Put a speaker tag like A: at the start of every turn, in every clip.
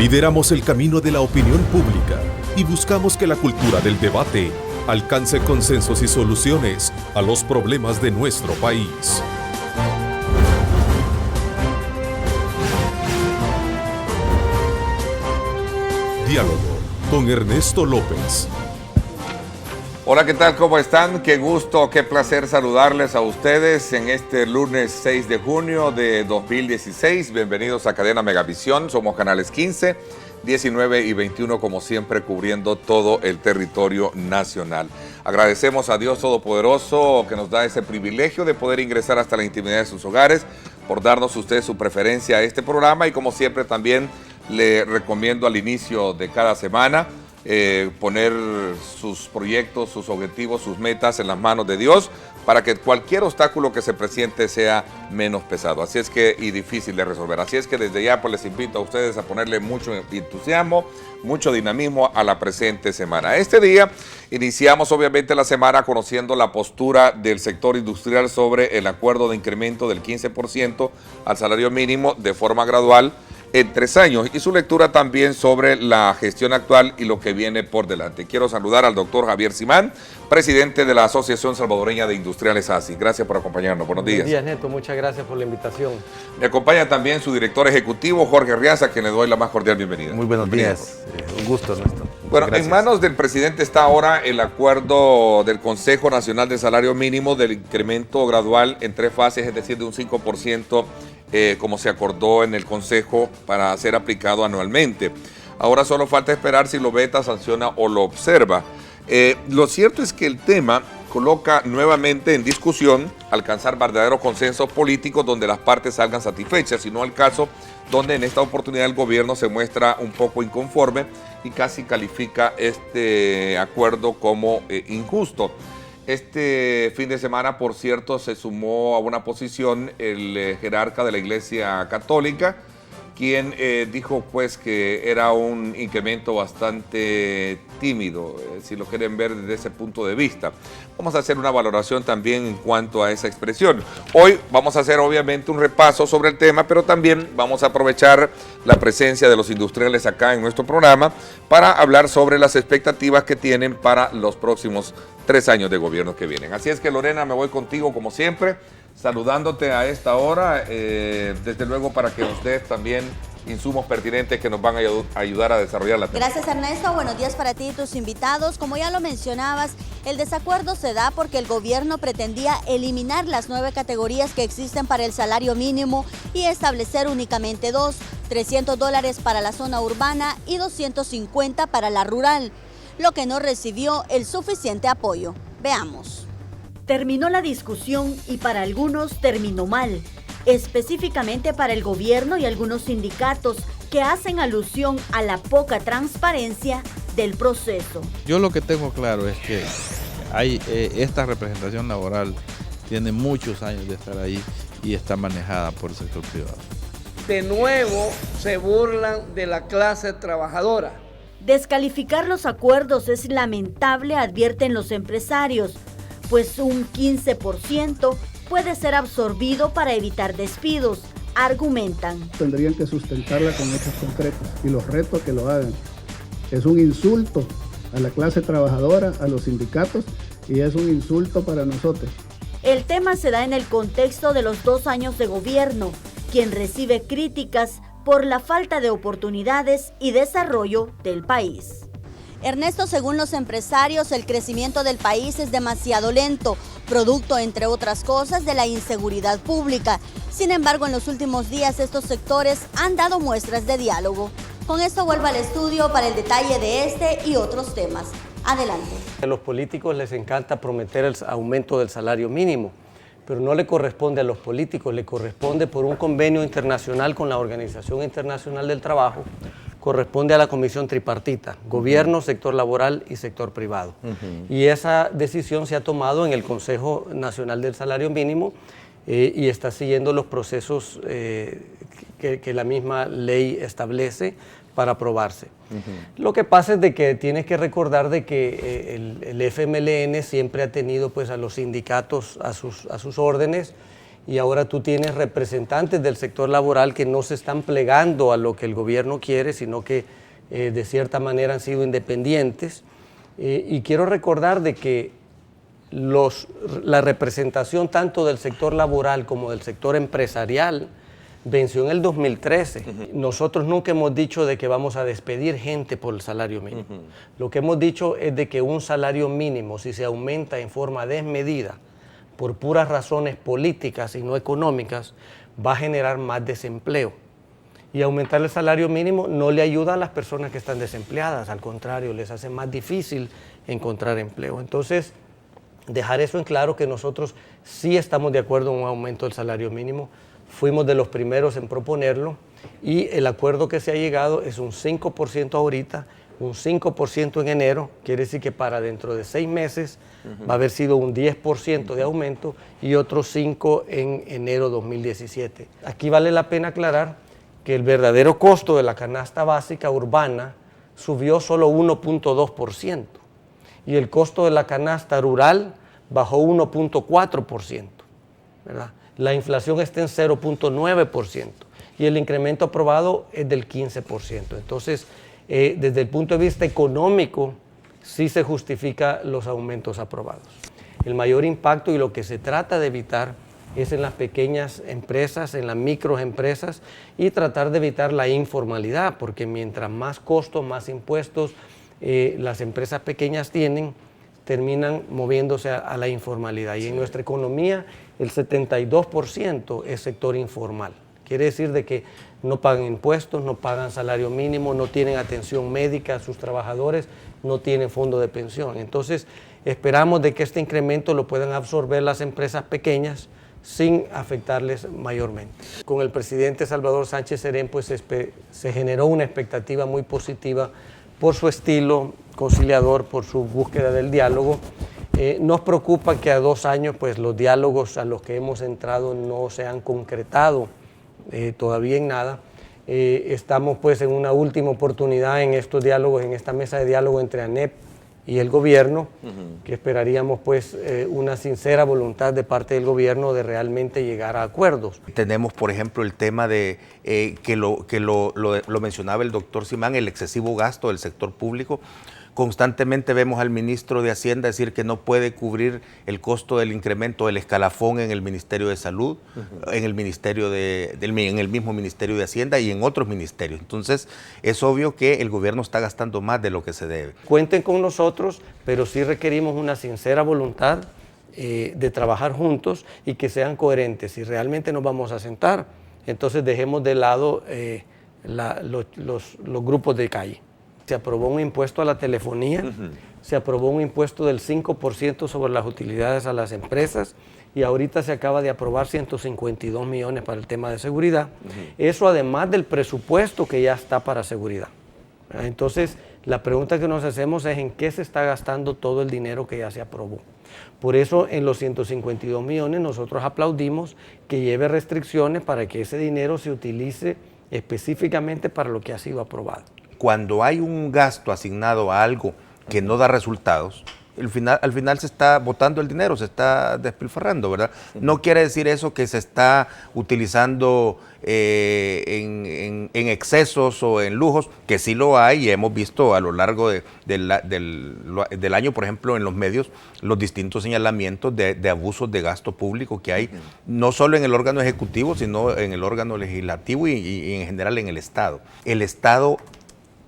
A: Lideramos el camino de la opinión pública y buscamos que la cultura del debate alcance consensos y soluciones a los problemas de nuestro país. Diálogo con Ernesto López.
B: Hola, ¿qué tal? ¿Cómo están? Qué gusto, qué placer saludarles a ustedes en este lunes 6 de junio de 2016. Bienvenidos a Cadena Megavisión. Somos canales 15, 19 y 21, como siempre, cubriendo todo el territorio nacional. Agradecemos a Dios Todopoderoso que nos da ese privilegio de poder ingresar hasta la intimidad de sus hogares, por darnos ustedes su preferencia a este programa, y como siempre también le recomiendo al inicio de cada semana poner sus proyectos, sus objetivos, sus metas en las manos de Dios para que cualquier obstáculo que se presente sea menos pesado y difícil de resolver. Así es que desde ya pues les invito a ustedes a ponerle mucho entusiasmo, mucho dinamismo a la presente semana. Este día iniciamos obviamente la semana conociendo la postura del sector industrial sobre el acuerdo de incremento del 15% al salario mínimo de forma gradual en 3 años, y su lectura también sobre la gestión actual y lo que viene por delante. Quiero saludar al doctor Javier Simán, presidente de la Asociación Salvadoreña de Industriales ASI. Gracias por acompañarnos. Buenos días.
C: Buenos días, Neto. Muchas gracias por la invitación.
B: Me acompaña también su director ejecutivo, Jorge Riaza, a quien le doy la más cordial bienvenida.
D: Muy buenos días. Un gusto, Ernesto.
B: Bueno, en manos del presidente está ahora el acuerdo del Consejo Nacional de Salario Mínimo del incremento gradual en 3 fases, es decir, de un 5%, como se acordó en el Consejo, para ser aplicado anualmente. Ahora solo falta esperar si lo veta, sanciona o lo observa. Lo cierto es que el tema coloca nuevamente en discusión alcanzar verdaderos consensos políticos donde las partes salgan satisfechas, sino el caso donde en esta oportunidad el gobierno se muestra un poco inconforme y casi califica este acuerdo como injusto. Este fin de semana, por cierto, se sumó a una posición el jerarca de la Iglesia Católica, quien dijo pues que era un incremento bastante tímido, si lo quieren ver desde ese punto de vista. Vamos a hacer una valoración también en cuanto a esa expresión. Hoy vamos a hacer obviamente un repaso sobre el tema, pero también vamos a aprovechar la presencia de los industriales acá en nuestro programa para hablar sobre las expectativas que tienen para los próximos 3 años de gobierno que vienen. Así es que, Lorena, me voy contigo como siempre, saludándote a esta hora, desde luego para que nos des también insumos pertinentes que nos van a ayudar a desarrollar la tema.
E: Gracias, Ernesto. Buenos días para ti y tus invitados. Como ya lo mencionabas, el desacuerdo se da porque el gobierno pretendía eliminar las 9 categorías que existen para el salario mínimo y establecer únicamente 2, $300 para la zona urbana y 250 para la rural, lo que no recibió el suficiente apoyo. Veamos.
F: Terminó la discusión y para algunos terminó mal, específicamente para el gobierno y algunos sindicatos que hacen alusión a la poca transparencia del proceso.
D: Yo lo que tengo claro es que esta representación laboral tiene muchos años de estar ahí y está manejada por el sector privado.
G: De nuevo se burlan de la clase trabajadora.
F: Descalificar los acuerdos es lamentable, advierten los empresarios, pues un 15% puede ser absorbido para evitar despidos, argumentan.
H: Tendrían que sustentarla con hechos concretos y los retos que lo hagan. Es un insulto a la clase trabajadora, a los sindicatos, y es un insulto para nosotros.
F: El tema se da en el contexto de los 2 años de gobierno, quien recibe críticas por la falta de oportunidades y desarrollo del país.
E: Ernesto, según los empresarios, el crecimiento del país es demasiado lento, producto, entre otras cosas, de la inseguridad pública. Sin embargo, en los últimos días estos sectores han dado muestras de diálogo. Con esto vuelvo al estudio para el detalle de este y otros temas. Adelante.
C: A los políticos les encanta prometer el aumento del salario mínimo, pero no le corresponde a los políticos, le corresponde por un convenio internacional con la Organización Internacional del Trabajo, corresponde a la comisión tripartita, gobierno, sector laboral y sector privado. Y esa decisión se ha tomado en el Consejo Nacional del Salario Mínimo y está siguiendo los procesos que la misma ley establece para aprobarse. Lo que pasa es de que tienes que recordar de que el FMLN siempre ha tenido pues a los sindicatos a sus órdenes y ahora tú tienes representantes del sector laboral que no se están plegando a lo que el gobierno quiere, sino que de cierta manera han sido independientes. Y quiero recordar de que la representación tanto del sector laboral como del sector empresarial venció en el 2013. Nosotros nunca hemos dicho de que vamos a despedir gente por el salario mínimo. Lo que hemos dicho es de que un salario mínimo, si se aumenta en forma desmedida, por puras razones políticas y no económicas, va a generar más desempleo. Y aumentar el salario mínimo no le ayuda a las personas que están desempleadas, al contrario, les hace más difícil encontrar empleo. Entonces, dejar eso en claro que nosotros sí estamos de acuerdo en un aumento del salario mínimo. Fuimos de los primeros en proponerlo y el acuerdo que se ha llegado es un 5% ahorita, un 5% en enero, quiere decir que para dentro de 6 meses va a haber sido un 10% de aumento y otro 5% en enero 2017. Aquí vale la pena aclarar que el verdadero costo de la canasta básica urbana subió solo 1.2% y el costo de la canasta rural bajó 1.4%, ¿verdad? La inflación está en 0.9% y el incremento aprobado es del 15%. Entonces, desde el punto de vista económico, sí se justifica los aumentos aprobados. El mayor impacto y lo que se trata de evitar es en las pequeñas empresas, en las microempresas y tratar de evitar la informalidad, porque mientras más costos, más impuestos las empresas pequeñas tienen, terminan moviéndose a la informalidad. Y en nuestra economía el 72% es sector informal. Quiere decir de que no pagan impuestos, no pagan salario mínimo, no tienen atención médica a sus trabajadores, no tienen fondo de pensión. Entonces, esperamos de que este incremento lo puedan absorber las empresas pequeñas sin afectarles mayormente. Con el presidente Salvador Sánchez Serén, pues se generó una expectativa muy positiva por su estilo conciliador, por su búsqueda del diálogo. Nos preocupa que a 2 años pues, los diálogos a los que hemos entrado no se han concretado todavía en nada. Estamos pues, en una última oportunidad en estos diálogos, en esta mesa de diálogo entre ANEP y el gobierno, que esperaríamos pues una sincera voluntad de parte del gobierno de realmente llegar a acuerdos.
I: Tenemos, por ejemplo, el tema de que lo mencionaba el doctor Simán, el excesivo gasto del sector público. Constantemente vemos al ministro de Hacienda decir que no puede cubrir el costo del incremento del escalafón en el Ministerio de Salud, en el mismo Ministerio de Hacienda y en otros ministerios. Entonces, es obvio que el gobierno está gastando más de lo que se debe.
C: Cuenten con nosotros, pero sí requerimos una sincera voluntad de trabajar juntos y que sean coherentes. Si realmente nos vamos a sentar, entonces dejemos de lado los grupos de calle. Se aprobó un impuesto a la telefonía, se aprobó un impuesto del 5% sobre las utilidades a las empresas y ahorita se acaba de aprobar 152 millones para el tema de seguridad. Eso además del presupuesto que ya está para seguridad. Entonces, la pregunta que nos hacemos es en qué se está gastando todo el dinero que ya se aprobó. Por eso, en los 152 millones nosotros aplaudimos que lleve restricciones para que ese dinero se utilice específicamente para lo que ha sido aprobado.
I: Cuando hay un gasto asignado a algo que no da resultados, al final se está botando el dinero, se está despilfarrando, ¿verdad? No quiere decir eso que se está utilizando en excesos o en lujos, que sí lo hay y hemos visto a lo largo del año, por ejemplo, en los medios, los distintos señalamientos de abusos de gasto público que hay, no solo en el órgano ejecutivo, sino en el órgano legislativo y en general en el Estado. El Estado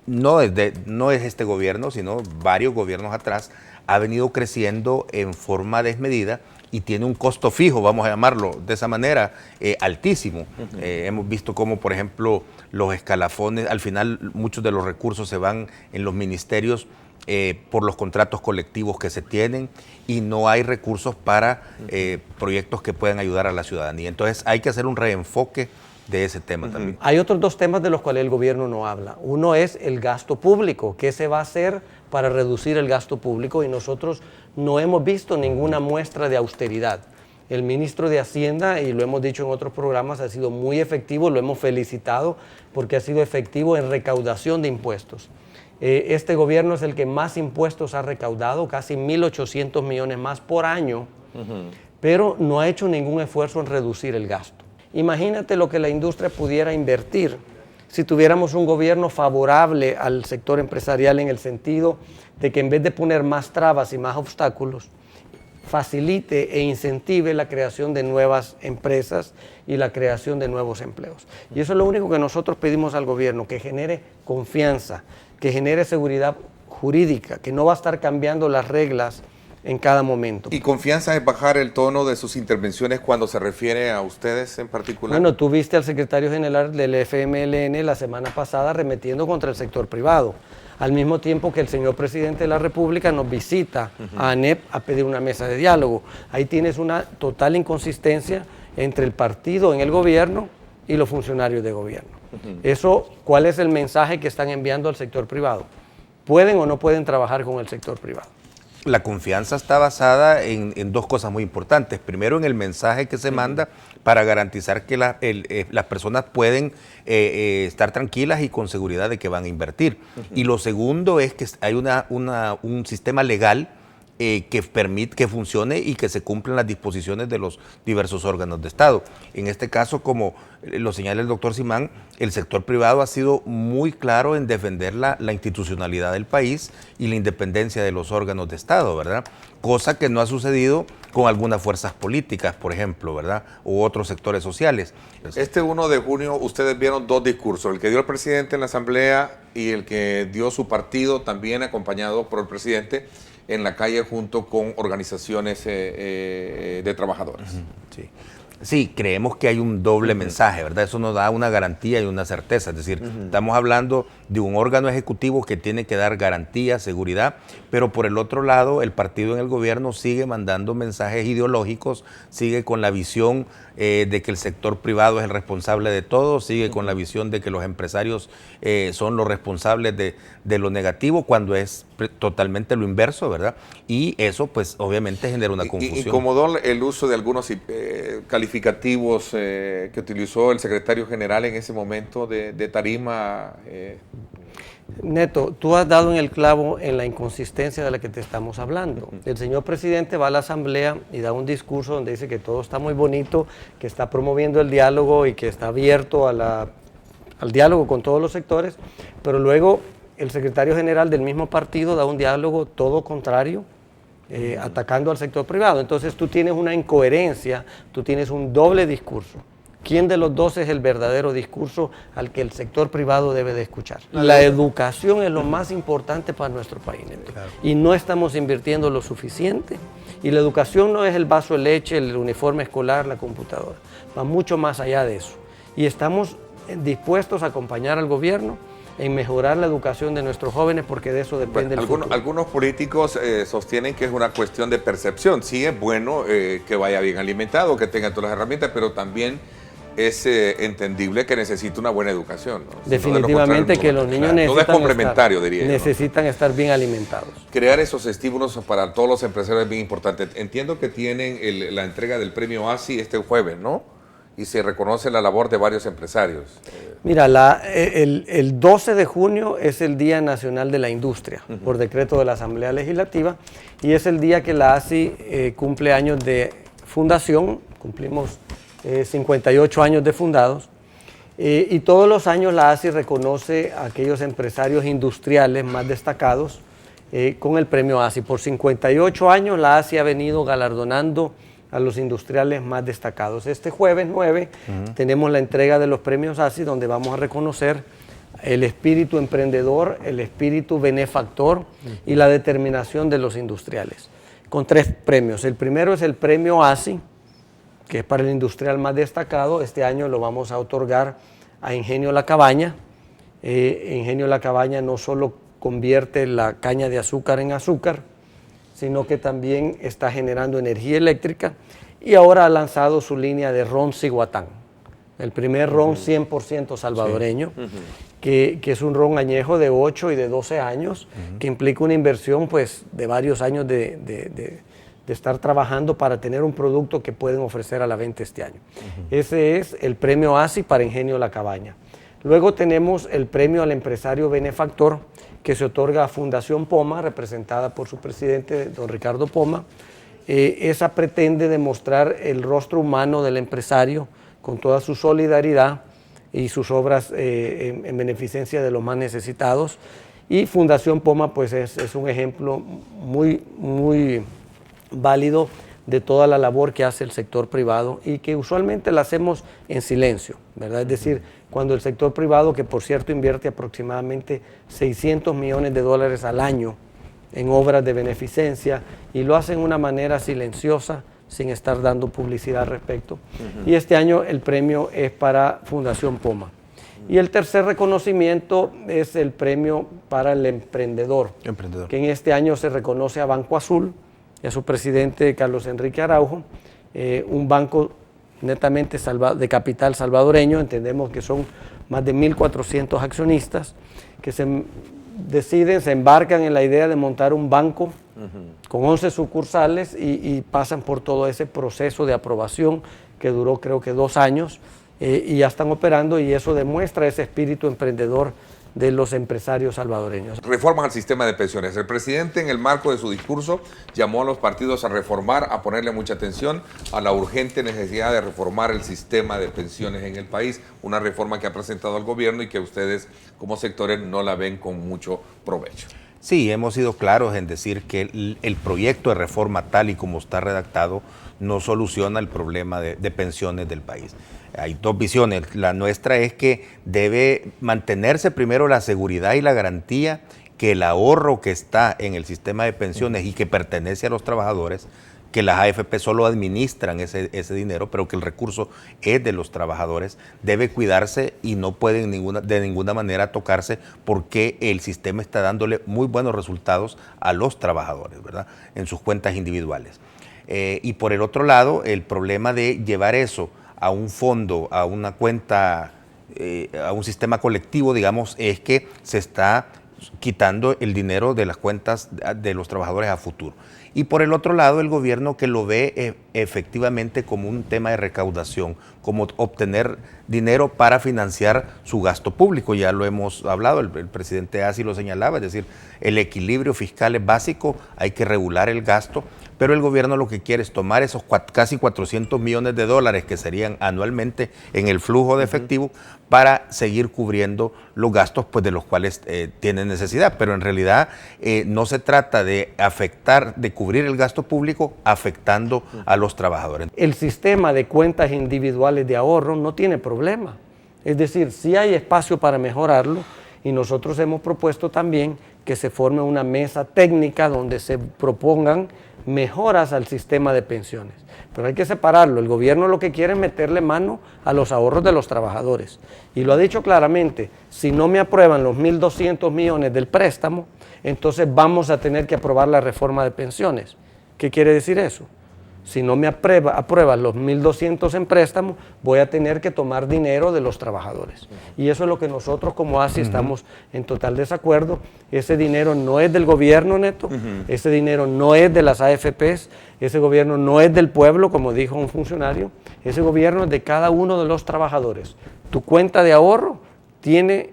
I: no es este gobierno, sino varios gobiernos atrás, ha venido creciendo en forma desmedida y tiene un costo fijo, vamos a llamarlo de esa manera, altísimo. Hemos visto cómo, por ejemplo, los escalafones, al final muchos de los recursos se van en los ministerios por los contratos colectivos que se tienen y no hay recursos para proyectos que puedan ayudar a la ciudadanía. Entonces hay que hacer un reenfoque de ese tema también.
C: Hay otros 2 temas de los cuales el gobierno no habla. Uno es el gasto público. ¿Qué se va a hacer para reducir el gasto público? Y nosotros no hemos visto ninguna muestra de austeridad. El ministro de Hacienda, y lo hemos dicho en otros programas, ha sido muy efectivo, lo hemos felicitado porque ha sido efectivo en recaudación de impuestos. Este gobierno es el que más impuestos ha recaudado, casi 1.800 millones más por año. pero no ha hecho ningún esfuerzo en reducir el gasto. Imagínate lo que la industria pudiera invertir si tuviéramos un gobierno favorable al sector empresarial en el sentido de que en vez de poner más trabas y más obstáculos, facilite e incentive la creación de nuevas empresas y la creación de nuevos empleos. Y eso es lo único que nosotros pedimos al gobierno, que genere confianza, que genere seguridad jurídica, que no va a estar cambiando las reglas en cada momento.
B: ¿Y confianza es bajar el tono de sus intervenciones cuando se refiere a ustedes en particular?
C: Bueno, tú viste al secretario general del FMLN la semana pasada arremetiendo contra el sector privado, al mismo tiempo que el señor presidente de la República nos visita a ANEP a pedir una mesa de diálogo. Ahí tienes una total inconsistencia entre el partido en el gobierno y los funcionarios de gobierno. Eso, ¿cuál es el mensaje que están enviando al sector privado? ¿Pueden o no pueden trabajar con el sector privado?
I: La confianza está basada en dos cosas muy importantes. Primero, en el mensaje que se manda para garantizar que las personas pueden estar tranquilas y con seguridad de que van a invertir. Y lo segundo es que hay un sistema legal que permite que funcione y que se cumplan las disposiciones de los diversos órganos de Estado. En este caso, como lo señala el doctor Simán, el sector privado ha sido muy claro en defender la institucionalidad del país y la independencia de los órganos de Estado, ¿verdad? Cosa que no ha sucedido con algunas fuerzas políticas, por ejemplo, ¿verdad? U otros sectores sociales.
B: Este 1 de junio ustedes vieron dos discursos, el que dio el presidente en la Asamblea y el que dio su partido, también acompañado por el presidente, en la calle junto con organizaciones de trabajadores.
I: Sí. Sí, creemos que hay un doble mensaje, ¿verdad? Eso nos da una garantía y una certeza. Es decir, estamos hablando de un órgano ejecutivo que tiene que dar garantía, seguridad, pero por el otro lado, el partido en el gobierno sigue mandando mensajes ideológicos, sigue con la visión de que el sector privado es el responsable de todo, sigue con la visión de que los empresarios son los responsables de lo negativo, cuando es totalmente lo inverso, ¿verdad? Y eso, pues, obviamente genera una confusión.
B: ¿Incomodó el uso de algunos calificativos que utilizó el secretario general en ese momento de tarima?
C: Neto, tú has dado en el clavo en la inconsistencia de la que te estamos hablando. El señor presidente va a la Asamblea y da un discurso donde dice que todo está muy bonito, que está promoviendo el diálogo y que está abierto al diálogo con todos los sectores, pero luego el secretario general del mismo partido da un diálogo todo contrario, atacando al sector privado. Entonces tú tienes una incoherencia, tú tienes un doble discurso. ¿Quién de los dos es el verdadero discurso al que el sector privado debe de escuchar? La educación es lo más importante para nuestro país, claro. Y no estamos invirtiendo lo suficiente. Y la educación no es el vaso de leche, el uniforme escolar, la computadora. Va mucho más allá de eso. Y estamos dispuestos a acompañar al gobierno en mejorar la educación de nuestros jóvenes, porque de eso depende el futuro.
B: Algunos políticos sostienen que es una cuestión de percepción. Sí, es bueno que vaya bien alimentado, que tenga todas las herramientas, pero también es entendible que necesita una buena educación, ¿no?
C: Definitivamente que los niños
B: necesitan
C: estar bien alimentados.
B: Crear esos estímulos para todos los empresarios es bien importante. Entiendo que tienen la entrega del premio ASI este jueves, ¿no? Y se reconoce la labor de varios empresarios.
C: Mira, el 12 de junio es el Día Nacional de la Industria, por decreto de la Asamblea Legislativa, y es el día que la ASI cumple años de fundación. Cumplimos 58 años de fundados, y todos los años la ASI reconoce a aquellos empresarios industriales más destacados con el premio ASI. Por 58 años la ASI ha venido galardonando a los industriales más destacados. Este jueves 9 tenemos la entrega de los premios ASI, donde vamos a reconocer el espíritu emprendedor, el espíritu benefactor y la determinación de los industriales, con 3 premios. El primero es el premio ASI, que es para el industrial más destacado. Este año lo vamos a otorgar a Ingenio La Cabaña. Ingenio La Cabaña no solo convierte la caña de azúcar en azúcar, sino que también está generando energía eléctrica, y ahora ha lanzado su línea de ron Ciguatán, el primer ron 100% salvadoreño, que es un ron añejo de 8 y de 12 años, que implica una inversión, pues, de varios años de estar trabajando para tener un producto que pueden ofrecer a la venta este año. Ese es el premio ASI para Ingenio La Cabaña. Luego tenemos el premio al empresario benefactor, que se otorga a Fundación Poma, representada por su presidente, don Ricardo Poma, esa pretende demostrar el rostro humano del empresario con toda su solidaridad y sus obras en beneficencia de los más necesitados. Y Fundación Poma pues es un ejemplo muy válido de toda la labor que hace el sector privado y que usualmente la hacemos en silencio, ¿verdad? Es decir, cuando el sector privado, que por cierto invierte aproximadamente $600 millones al año en obras de beneficencia y lo hace de una manera silenciosa, sin estar dando publicidad al respecto. Y este año el premio es para Fundación Poma. Y el tercer reconocimiento es el premio para el emprendedor, que en este año se reconoce a Banco Azul y a su presidente Carlos Enrique Araujo, un banco netamente de capital salvadoreño. Entendemos que son más de 1.400 accionistas que se embarcan en la idea de montar un banco con 11 sucursales y pasan por todo ese proceso de aprobación que duró creo que 2 años y ya están operando, y eso demuestra ese espíritu emprendedor de los empresarios salvadoreños.
B: Reformas al sistema de pensiones. El presidente, en el marco de su discurso, llamó a los partidos a reformar, a ponerle mucha atención a la urgente necesidad de reformar el sistema de pensiones en el país, una reforma que ha presentado el gobierno y que ustedes como sectores no la ven con mucho provecho.
I: Sí, hemos sido claros en decir que el proyecto de reforma tal y como está redactado no soluciona el problema de pensiones del país. Hay dos visiones. La nuestra es que debe mantenerse primero la seguridad y la garantía que el ahorro que está en el sistema de pensiones y que pertenece a los trabajadores, que las AFP solo administran ese dinero, pero que el recurso es de los trabajadores, debe cuidarse y no puede de ninguna manera tocarse, porque el sistema está dándole muy buenos resultados a los trabajadores, ¿verdad?, en sus cuentas individuales. Y por el otro lado, el problema de llevar eso a un fondo, a una cuenta, a un sistema colectivo, digamos, es que se está quitando el dinero de las cuentas de los trabajadores a futuro. Y por el otro lado, el gobierno, que lo ve efectivamente como un tema de recaudación, como obtener dinero para financiar su gasto público. Ya lo hemos hablado, el presidente así lo señalaba, es decir, el equilibrio fiscal es básico, hay que regular el gasto, pero el gobierno lo que quiere es tomar esos casi $400 millones que serían anualmente en el flujo de efectivo para seguir cubriendo los gastos, pues, de los cuales tienen necesidad. Pero en realidad no se trata de cubrir el gasto público afectando a los trabajadores.
C: El sistema de cuentas individuales de ahorro no tiene problema. Es decir, sí hay espacio para mejorarlo, y nosotros hemos propuesto también que se forme una mesa técnica donde se propongan mejoras al sistema de pensiones. Pero hay que separarlo. El gobierno lo que quiere es meterle mano a los ahorros de los trabajadores. Y lo ha dicho claramente: si no me aprueban los 1.200 millones del préstamo, entonces vamos a tener que aprobar la reforma de pensiones. ¿Qué quiere decir eso? Si no me aprueban los 1.200 en préstamo, voy a tener que tomar dinero de los trabajadores. Y eso es lo que nosotros como ASI estamos en total desacuerdo. Ese dinero no es del gobierno, Neto, ese dinero no es de las AFPs, ese gobierno no es del pueblo, como dijo un funcionario, ese gobierno es de cada uno de los trabajadores. Tu cuenta de ahorro tiene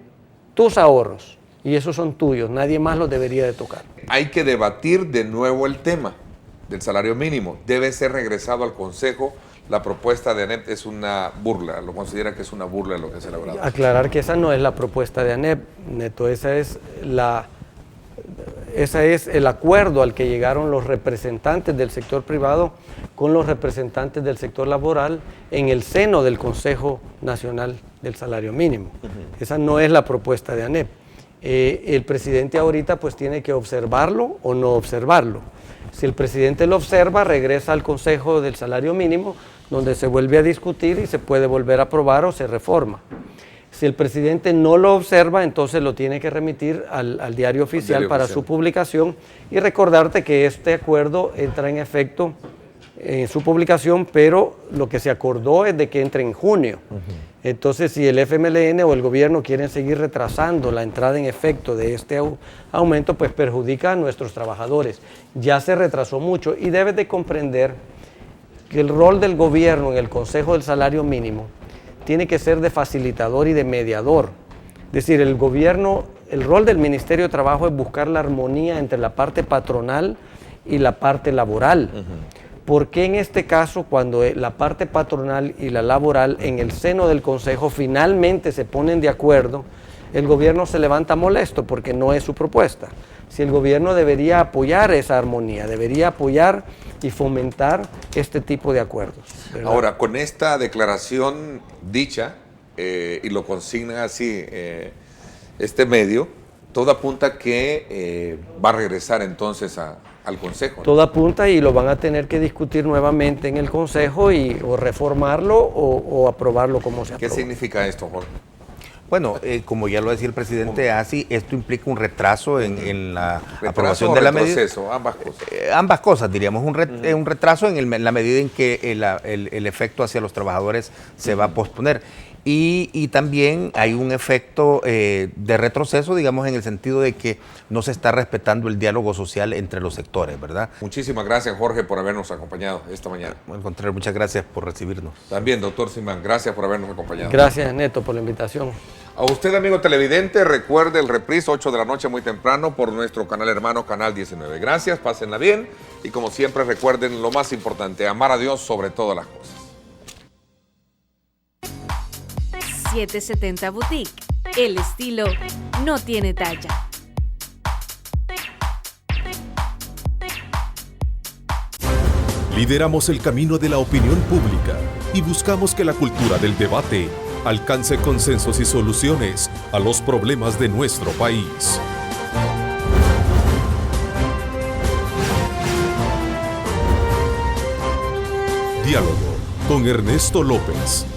C: tus ahorros y esos son tuyos, nadie más los debería de tocar.
B: Hay que debatir de nuevo el tema del salario mínimo. Debe ser regresado al Consejo. La propuesta de ANEP es una burla, lo considera que es una burla lo que se ha elaborado.
C: Aclarar que esa no es la propuesta de ANEP, Neto, esa es el acuerdo al que llegaron los representantes del sector privado con los representantes del sector laboral en el seno del Consejo Nacional del Salario Mínimo. Esa no es la propuesta de ANEP. El presidente ahorita pues tiene que observarlo o no observarlo. Si el presidente lo observa, regresa al Consejo del Salario Mínimo, donde se vuelve a discutir y se puede volver a aprobar o se reforma. Si el presidente no lo observa, entonces lo tiene que remitir al diario oficial para su publicación, y recordarte que este acuerdo entra en efecto en su publicación, pero lo que se acordó es de que entre en junio. Entonces, si el FMLN o el gobierno quieren seguir retrasando la entrada en efecto de este aumento, pues perjudica a nuestros trabajadores. Ya se retrasó mucho, y debes de comprender que el rol del gobierno en el Consejo del Salario Mínimo tiene que ser de facilitador y de mediador. Es decir, el rol del Ministerio de Trabajo es buscar la armonía entre la parte patronal y la parte laboral. ¿Por qué en este caso, cuando la parte patronal y la laboral en el seno del Consejo finalmente se ponen de acuerdo, el gobierno se levanta molesto porque no es su propuesta? Si el gobierno debería apoyar esa armonía, debería apoyar y fomentar este tipo de acuerdos, ¿verdad?
B: Ahora, con esta declaración dicha, y lo consigna así este medio, todo apunta que va a regresar entonces al Consejo, ¿no?
C: Todo apunta y lo van a tener que discutir nuevamente en el Consejo o reformarlo o aprobarlo como se aprobó.
B: ¿Qué significa esto, Jorge?
I: Bueno, como ya lo decía el presidente Assi, esto implica un retraso en la aprobación
B: o
I: de la medida.
B: retroceso, ambas cosas.
I: Ambas cosas, diríamos, un retraso en la medida en que el efecto hacia los trabajadores se va a posponer. Y también hay un efecto de retroceso, digamos, en el sentido de que no se está respetando el diálogo social entre los sectores, ¿verdad?
B: Muchísimas gracias, Jorge, por habernos acompañado esta mañana.
I: Al contrario, muchas gracias por recibirnos.
B: También, doctor Simán, gracias por habernos acompañado.
C: Gracias, Neto, por la invitación.
B: A usted, amigo televidente, recuerde el reprise 8 de la noche muy temprano por nuestro canal hermano, Canal 19. Gracias, pásenla bien y como siempre recuerden lo más importante, amar a Dios sobre todas las cosas.
J: 770 Boutique. El estilo no tiene talla.
A: Lideramos el camino de la opinión pública y buscamos que la cultura del debate alcance consensos y soluciones a los problemas de nuestro país. Diálogo con Ernesto López.